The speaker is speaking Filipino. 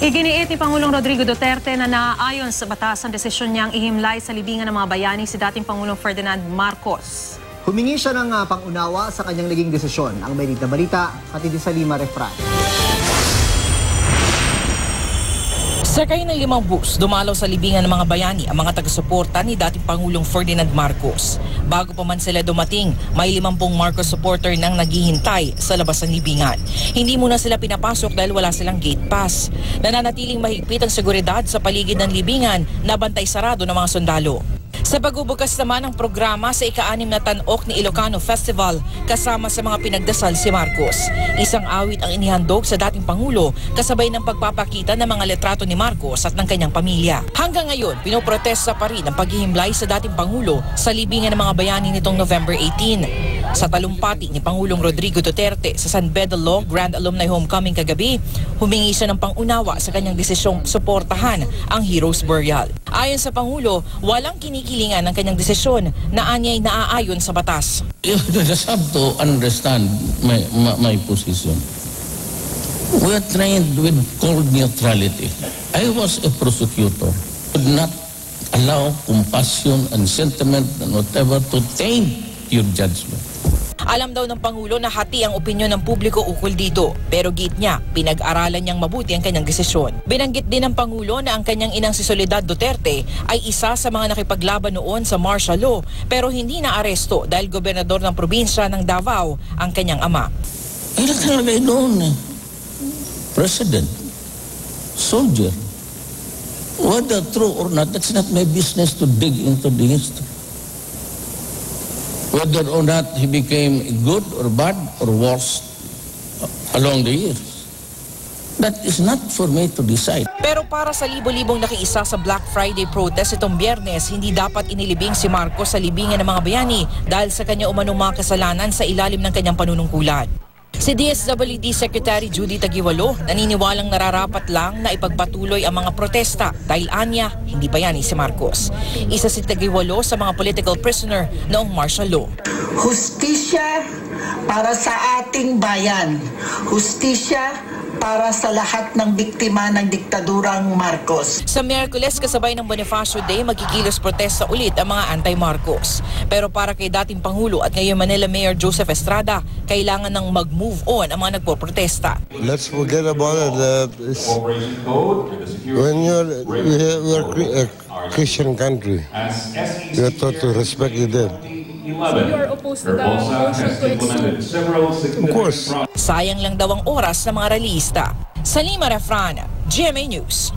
Iginiit ni Pangulong Rodrigo Duterte na naayon sa batas ang desisyon niyang ihimlay sa libingan ng mga bayani si dating Pangulong Ferdinand Marcos. Humingi siya ng pangunawa sa kanyang naging desisyon. Ang mainit na balita, hatid sa Lima Refran. Sakay ng 5 bus, dumalaw sa libingan ng mga bayani ang mga taga-suporta ni dating Pangulong Ferdinand Marcos. Bago pa man sila dumating, may 50 Marcos supporter nang naghihintay sa labas ng libingan. Hindi muna sila pinapasok dahil wala silang gate pass. Nananatiling mahigpit ang seguridad sa paligid ng libingan na bantay sarado ng mga sundalo. Sa pagbubukas naman ng programa sa ika-6 na Tan-ok ni Ilocano Festival, kasama sa mga pinagdasal si Marcos. Isang awit ang inihandog sa dating Pangulo kasabay ng pagpapakita ng mga letrato ni Marcos at ng kanyang pamilya. Hanggang ngayon, pinoprotesta pa rin ang paghihimlay sa dating Pangulo sa libingan ng mga bayani nitong November 18. Sa talumpati ni Pangulong Rodrigo Duterte sa San Beda Law Grand Alumni Homecoming kagabi, humingi siya ng pangunawa sa kanyang desisyong suportahan ang Heroes Burial. Ayon sa Pangulo, walang kinikilingan ng kanyang desisyon na anya'y naaayon sa batas. You just have to understand my position. We are trained with cold neutrality. I was a prosecutor. Would not allow compassion and sentiment and whatever to taint your judgment. Alam daw ng Pangulo na hati ang opinyon ng publiko ukol dito, pero git niya, pinag-aralan niyang mabuti ang kanyang desisyon. Binanggit din ng Pangulo na ang kanyang inang si Soledad Duterte ay isa sa mga nakipaglaban noon sa martial law, pero hindi na aresto dahil gobernador ng probinsya ng Davao ang kanyang ama. Ay nakalagay doon eh. President, soldier. Whether true or not, that's not my business to dig into the history. Whether or not he became good or bad or worse along the years. That is not for me to decide. Pero para sa libo-libong nakiisa sa Black Friday protest itong Biyernes, hindi dapat inilibing si Marcos sa libingan ng mga bayani dahil sa kanya umanong mga kasalanan sa ilalim ng kanyang panunungkulan. Si DSWD Secretary Judy Taguiwalo naniniwalang nararapat lang na ipagpatuloy ang mga protesta dahil anya hindi bayani si Marcos. Isa si Taguiwalo sa mga political prisoner noong martial law. Hustisya para sa ating bayan. Hustisya para sa lahat ng biktima ng diktadurang Marcos. Sa Miyerkules kasabay ng Bonifacio Day, magkikilos protesta ulit ang mga anti-Marcos. Pero para kay dating Pangulo at ngayon Manila Mayor Joseph Estrada, kailangan ng mag-move on ang mga nagpoprotesta. Let's forget about it. When we're a Christian country, we are taught to respect the dead. So you are opposed to the motion to exclude? Of course. Sayang lang daw ang oras ng mga realista. Sa Lima Refran, GMA News.